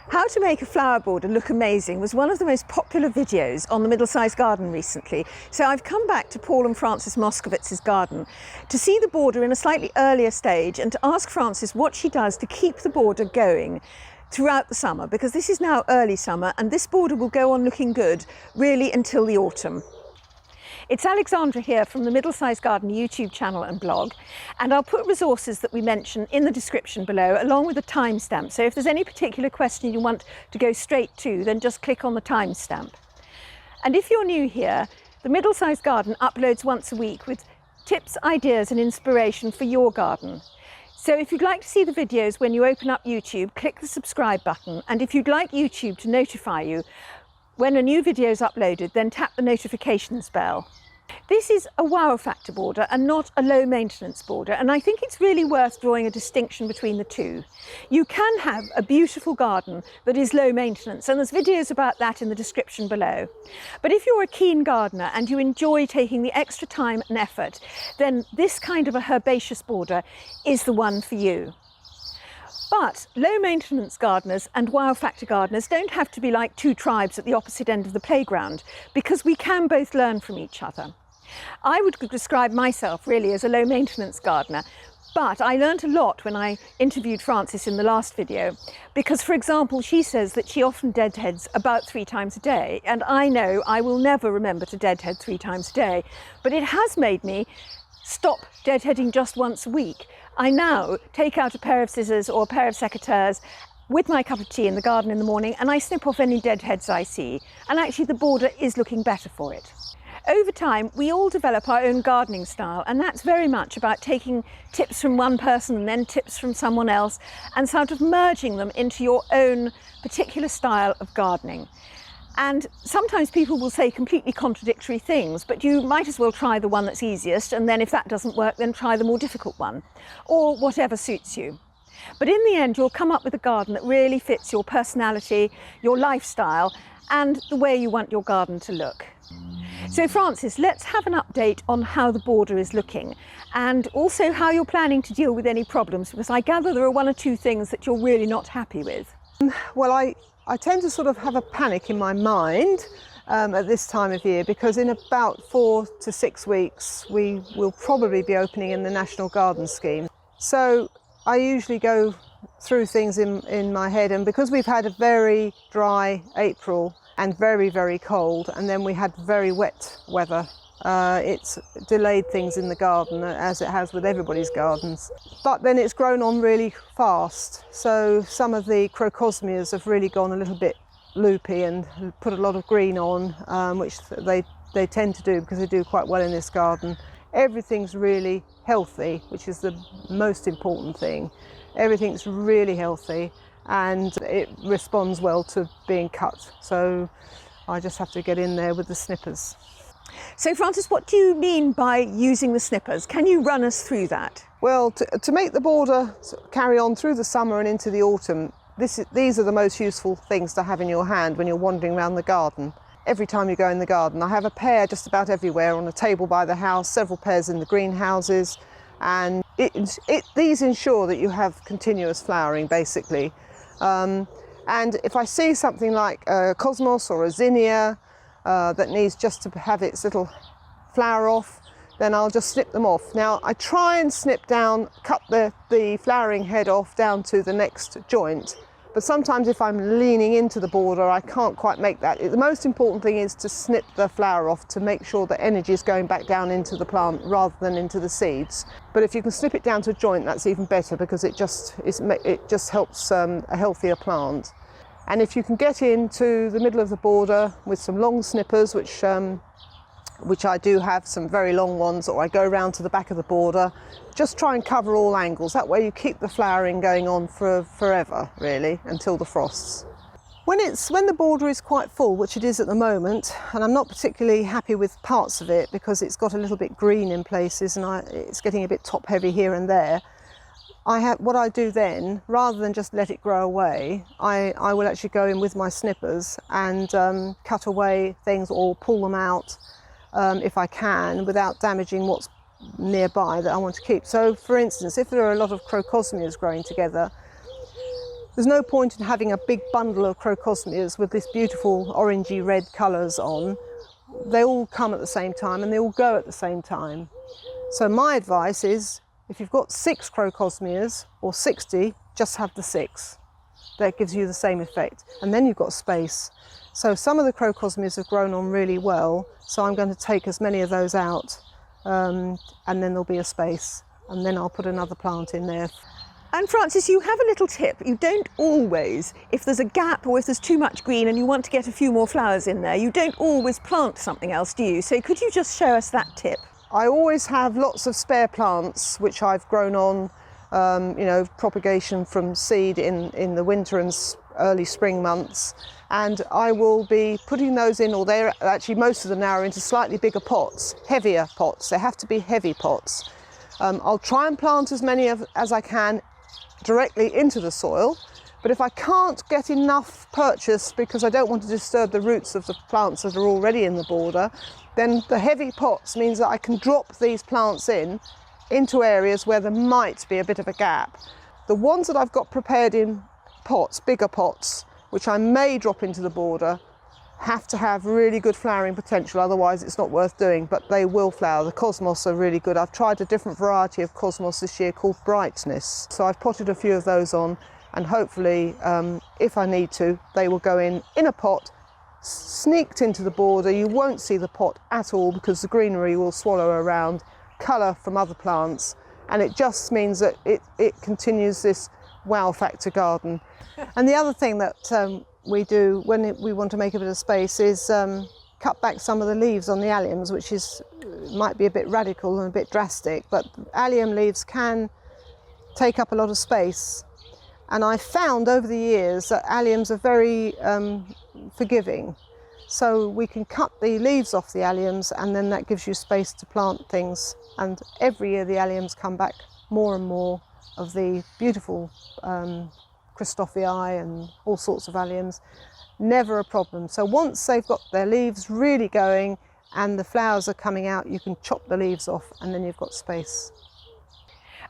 How to make a flower border look amazing was one of the most popular videos on the Middle-Sized Garden recently. So I've come back to Paul and Frances Moskovits' garden to see the border in a slightly earlier stage and to ask Frances what she does to keep the border going throughout the summer, because this is now early summer and this border will go on looking good really until the autumn. It's Alexandra here from the Middle-Sized Garden YouTube channel and blog, and I'll put resources that we mention in the description below along with a timestamp. So if there's any particular question you want to go straight to, then just click on the timestamp. And if you're new here, the Middle-Sized Garden uploads once a week with tips, ideas and inspiration for your garden. So if you'd like to see the videos when you open up YouTube, click the subscribe button, and if you'd like YouTube to notify you when a new video is uploaded, then tap the notifications bell. This is a wow factor border and not a low maintenance border, and I think it's really worth drawing a distinction between the two. You can have a beautiful garden that is low maintenance, and there's videos about that in the description below. But if you're a keen gardener and you enjoy taking the extra time and effort, then this kind of a herbaceous border is the one for you. But low maintenance gardeners and wow factor gardeners don't have to be like two tribes at the opposite end of the playground, because we can both learn from each other. I would describe myself really as a low maintenance gardener, but I learned a lot when I interviewed Frances in the last video, because for example she says that she often deadheads about 3 times a day, and I know I will never remember to deadhead 3 times a day, but it has made me stop deadheading just once a week. I now take out a pair of scissors or a pair of secateurs with my cup of tea in the garden in the morning, and I snip off any deadheads I see, and actually the border is looking better for it. Over time, we all develop our own gardening style, and that's very much about taking tips from one person and then tips from someone else and sort of merging them into your own particular style of gardening. And sometimes people will say completely contradictory things, but you might as well try the one that's easiest, and then if that doesn't work, then try the more difficult one, or whatever suits you. But in the end, you'll come up with a garden that really fits your personality, your lifestyle, and the way you want your garden to look. So Frances, let's have an update on how the border is looking, and also how you're planning to deal with any problems, because I gather there are 1 or 2 things that you're really not happy with. Well, I tend to sort of have a panic in my mind at this time of year, because in about 4 to 6 weeks we will probably be opening in the National Garden Scheme. So I usually go through things in my head, and because we've had a very dry April and very, very cold, and then we had very wet weather, it's delayed things in the garden, as it has with everybody's gardens. But then it's grown on really fast, so some of the crocosmias have really gone a little bit loopy and put a lot of green on, which they tend to do because they do quite well in this garden. Everything's really healthy, which is the most important thing. Everything's really healthy and it responds well to being cut, so I just have to get in there with the snippers. So Frances, what do you mean by using the snippers? Can you run us through that? Well, to make the border carry on through the summer and into the autumn, these are the most useful things to have in your hand when you're wandering around the garden. Every time you go in the garden, I have a pair just about everywhere, on a table by the house, several pairs in the greenhouses, and these ensure that you have continuous flowering basically. And if I see something like a cosmos or a zinnia that needs just to have its little flower off, then I'll just snip them off. Now I try and snip down, cut the flowering head off down to the next joint, but sometimes if I'm leaning into the border I can't quite make that. The most important thing is to snip the flower off to make sure that energy is going back down into the plant rather than into the seeds. But if you can snip it down to a joint, that's even better, because it just helps a healthier plant. And if you can get into the middle of the border with some long snippers, which I do have some very long ones, or I go around to the back of the border, just try and cover all angles. That way you keep the flowering going on for forever, really, until the frosts. When the border is quite full, which it is at the moment, and I'm not particularly happy with parts of it because it's got a little bit green in places and it's getting a bit top heavy here and there, what I do then, rather than just let it grow away, I will actually go in with my snippers and cut away things or pull them out if I can, without damaging what's nearby that I want to keep. So for instance, if there are a lot of crocosmias growing together, There's no point in having a big bundle of crocosmias with this beautiful orangey red colours on. They all come at the same time and they all go at the same time. So my advice is, if you've got 6 crocosmias or 60, just have the 6. That gives you the same effect. And then you've got space. So some of the crocosmias have grown on really well, so I'm going to take as many of those out, and then there'll be a space. And then I'll put another plant in there. And Frances, you have a little tip. You don't always, if there's a gap or if there's too much green and you want to get a few more flowers in there, you don't always plant something else, do you? So could you just show us that tip? I always have lots of spare plants which I've grown on, propagation from seed in the winter and early spring months. And I will be putting those in, or they're actually, most of them now are into slightly bigger pots, heavier pots. They have to be heavy pots. I'll try and plant as many as I can directly into the soil, but if I can't get enough purchase because I don't want to disturb the roots of the plants that are already in the border, then the heavy pots means that I can drop these plants into areas where there might be a bit of a gap. The ones that I've got prepared in pots, bigger pots, which I may drop into the border, have to have really good flowering potential, otherwise it's not worth doing, but they will flower. The cosmos are really good. I've tried a different variety of cosmos this year called Brightness, so I've potted a few of those on, and hopefully, if I need to, they will go in a pot, sneaked into the border. You won't see the pot at all because the greenery will swallow around, colour from other plants, and it just means that it continues this wow factor garden. And the other thing that we do when we want to make a bit of space is cut back some of the leaves on the alliums, which might be a bit radical and a bit drastic, but allium leaves can take up a lot of space. And I found over the years that alliums are very forgiving. So we can cut the leaves off the alliums, and then that gives you space to plant things. And every year the alliums come back more and more of the beautiful Christophii and all sorts of alliums. Never a problem. So once they've got their leaves really going and the flowers are coming out, you can chop the leaves off and then you've got space.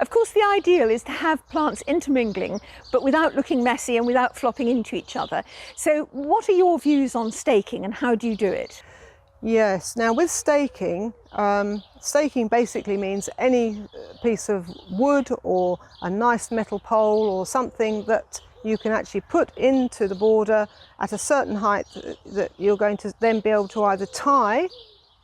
Of course, the ideal is to have plants intermingling, but without looking messy and without flopping into each other. So what are your views on staking and how do you do it? Yes, now with staking, staking basically means any piece of wood or a nice metal pole or something that you can actually put into the border at a certain height that you're going to then be able to either tie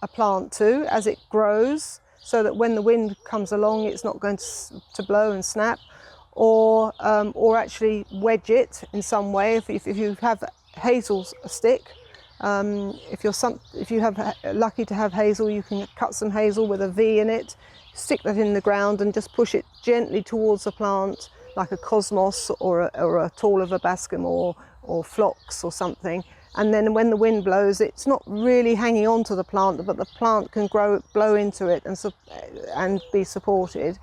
a plant to as it grows, so that when the wind comes along it's not going to blow and snap, or actually wedge it in some way. If you have hazel stick, if you have lucky to have hazel, you can cut some hazel with a V in it, stick that in the ground and just push it gently towards the plant, like a cosmos or a taller verbascum or phlox or something. And then when the wind blows, it's not really hanging on to the plant, but the plant can blow into it and be supported.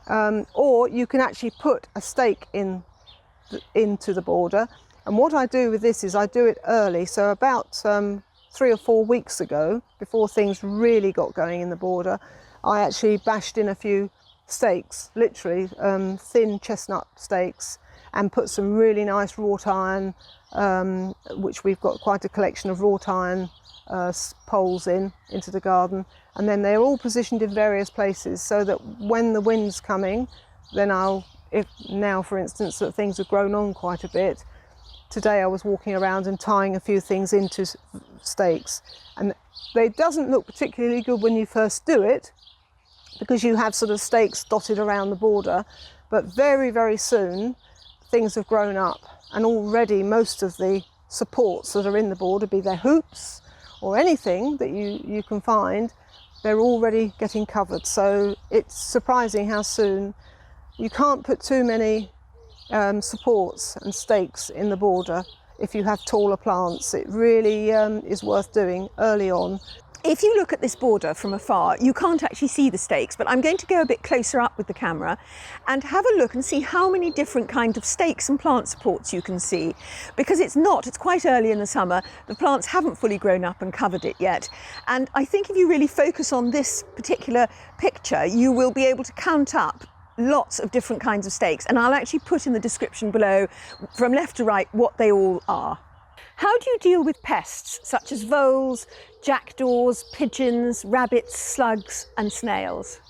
Or you can actually put a stake into the border. And what I do with this is I do it early, so about 3 or 4 weeks ago, before things really got going in the border, I actually bashed in a few stakes, literally thin chestnut stakes, and put some really nice wrought iron, which we've got quite a collection of wrought iron poles into the garden. And then they're all positioned in various places so that when the wind's coming, then if now for instance that things have grown on quite a bit, today I was walking around and tying a few things into stakes, and it doesn't look particularly good when you first do it because you have sort of stakes dotted around the border, but very, very soon things have grown up, and already most of the supports that are in the border, be they hoops or anything that you can find, they're already getting covered. So it's surprising how soon. You can't put too many supports and stakes in the border if you have taller plants. It really is worth doing early on. If you look at this border from afar, you can't actually see the stakes, but I'm going to go a bit closer up with the camera and have a look and see how many different kinds of stakes and plant supports you can see. Because it's quite early in the summer, the plants haven't fully grown up and covered it yet. And I think if you really focus on this particular picture, you will be able to count up lots of different kinds of stakes, and I'll actually put in the description below, from left to right, what they all are. How do you deal with pests such as voles, jackdaws, pigeons, rabbits, slugs and snails?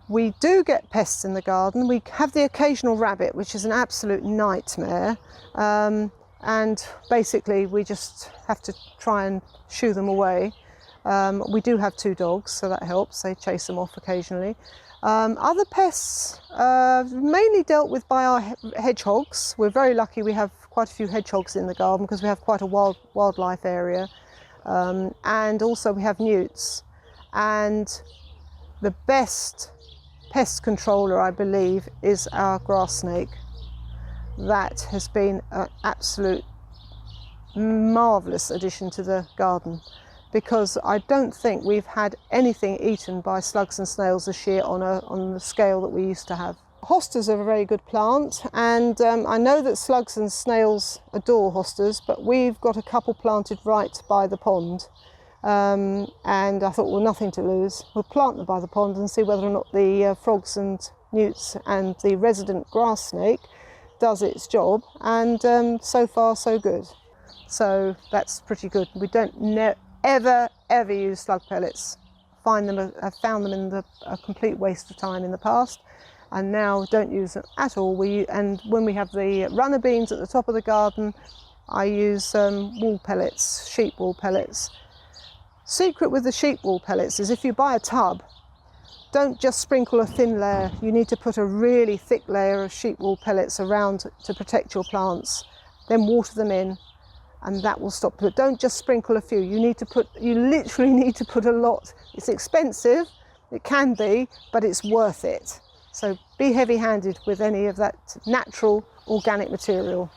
We do get pests in the garden. We have the occasional rabbit, which is an absolute nightmare. And basically we just have to try and shoo them away. We do have 2 dogs, so that helps. They chase them off occasionally. Other pests, mainly dealt with by our hedgehogs. We're very lucky we have quite a few hedgehogs in the garden because we have quite a wildlife area. And also we have newts. And the best pest controller, I believe, is our grass snake. That has been an absolute marvellous addition to the garden, because I don't think we've had anything eaten by slugs and snails this year on the scale that we used to have. Hostas are a very good plant, and I know that slugs and snails adore hostas, but we've got a couple planted right by the pond. And I thought, well, nothing to lose. We'll plant them by the pond and see whether or not the frogs and newts and the resident grass snake does its job, and so far so good. So that's pretty good. We don't ever use slug pellets. I've found them a complete waste of time in the past, and now don't use them at all. And when we have the runner beans at the top of the garden, I use wool pellets, sheep wool pellets. Secret with the sheep wool pellets is if you buy a tub, don't just sprinkle a thin layer. You need to put a really thick layer of sheep wool pellets around to protect your plants. Then water them in, and that will stop. But don't just sprinkle a few. You literally need to put a lot. It's expensive, it can be, but it's worth it. So be heavy-handed with any of that natural organic material.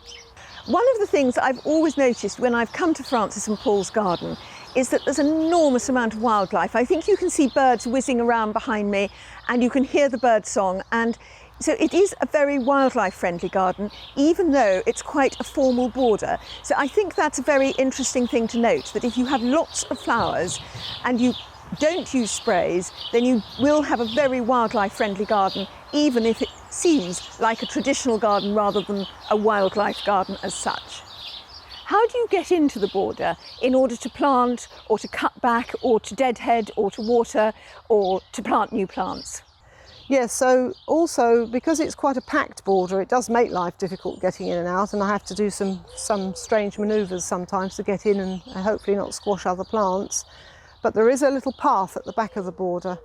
One of the things I've always noticed when I've come to Frances and Paul's garden is that there's an enormous amount of wildlife. I think you can see birds whizzing around behind me, and you can hear the bird song. And so it is a very wildlife friendly garden, even though it's quite a formal border. So I think that's a very interesting thing to note, that if you have lots of flowers and you don't use sprays, then you will have a very wildlife friendly garden, even if it seems like a traditional garden rather than a wildlife garden as such. How do you get into the border in order to plant, or to cut back, or to deadhead, or to water, or to plant new plants? Yes, so also because it's quite a packed border, it does make life difficult getting in and out, and I have to do some strange manoeuvres sometimes to get in and hopefully not squash other plants. But there is a little path at the back of the border,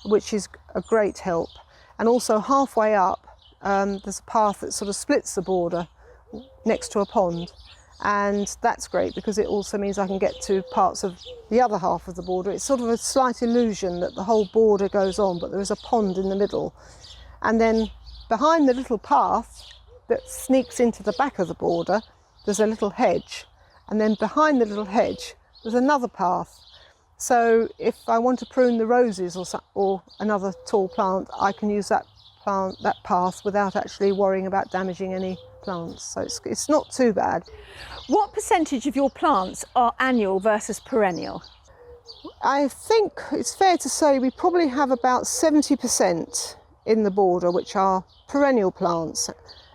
which is a great help. And also halfway up, there's a path that sort of splits the border next to a pond. And that's great because it also means I can get to parts of the other half of the border. It's sort of a slight illusion that the whole border goes on, but there is a pond in the middle. And then behind the little path that sneaks into the back of the border, there's a little hedge. And then behind the little hedge, there's another path. So if I want to prune the roses or another tall plant, I can use that path without actually worrying about damaging any plants. So it's not too bad. What percentage of your plants are annual versus perennial? I think it's fair to say we probably have about 70% in the border which are perennial plants.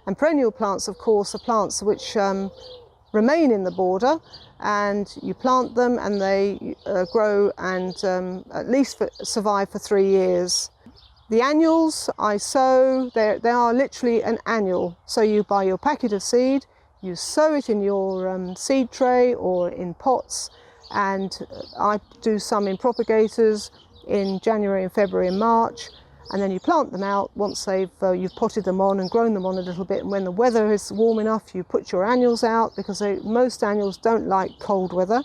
And perennial plants, of course, are plants which remain in the border, and you plant them and they grow and at least survive for 3 years. The annuals I sow, they are literally an annual. So you buy your packet of seed, you sow it in your seed tray or in pots, and I do some in propagators in January and February and March, and then you plant them out once you've potted them on and grown them on a little bit. And when the weather is warm enough, you put your annuals out, because most annuals don't like cold weather,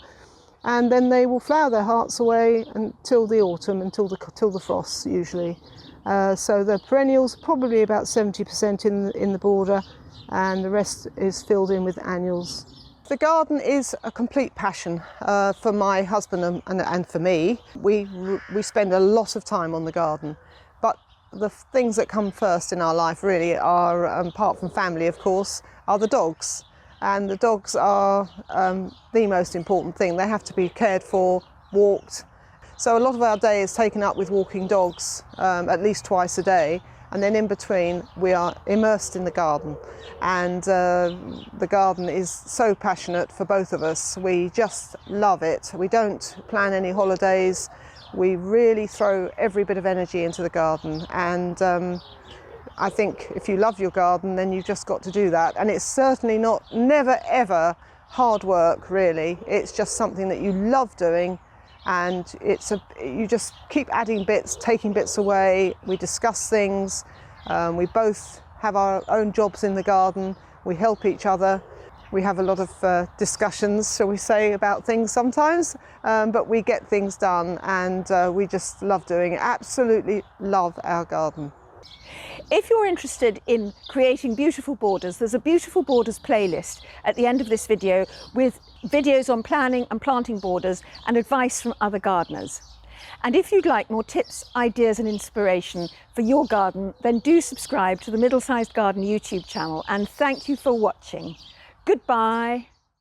and then they will flower their hearts away until the autumn, until the frosts usually. So the perennials probably about 70% in the border, and the rest is filled in with annuals. The garden is a complete passion for my husband and for me. We spend a lot of time on the garden, but the things that come first in our life really are, apart from family of course, are the dogs. And the dogs are the most important thing. They have to be cared for, walked. So a lot of our day is taken up with walking dogs, at least twice a day. and then in between we are immersed in the garden. And the garden is so passionate for both of us. We just love it. We don't plan any holidays. We really throw every bit of energy into the garden, and I think if you love your garden, then you've just got to do that. And it's certainly never ever hard work, really. It's just something that you love doing, and you just keep adding bits, taking bits away. We discuss things. We both have our own jobs in the garden. We help each other. We have a lot of discussions, shall we say, about things sometimes, but we get things done, and we just love doing it. Absolutely love our garden. If you're interested in creating beautiful borders, there's a beautiful borders playlist at the end of this video with videos on planning and planting borders and advice from other gardeners. And if you'd like more tips, ideas and inspiration for your garden, then do subscribe to the Middle Sized Garden YouTube channel, and thank you for watching. Goodbye.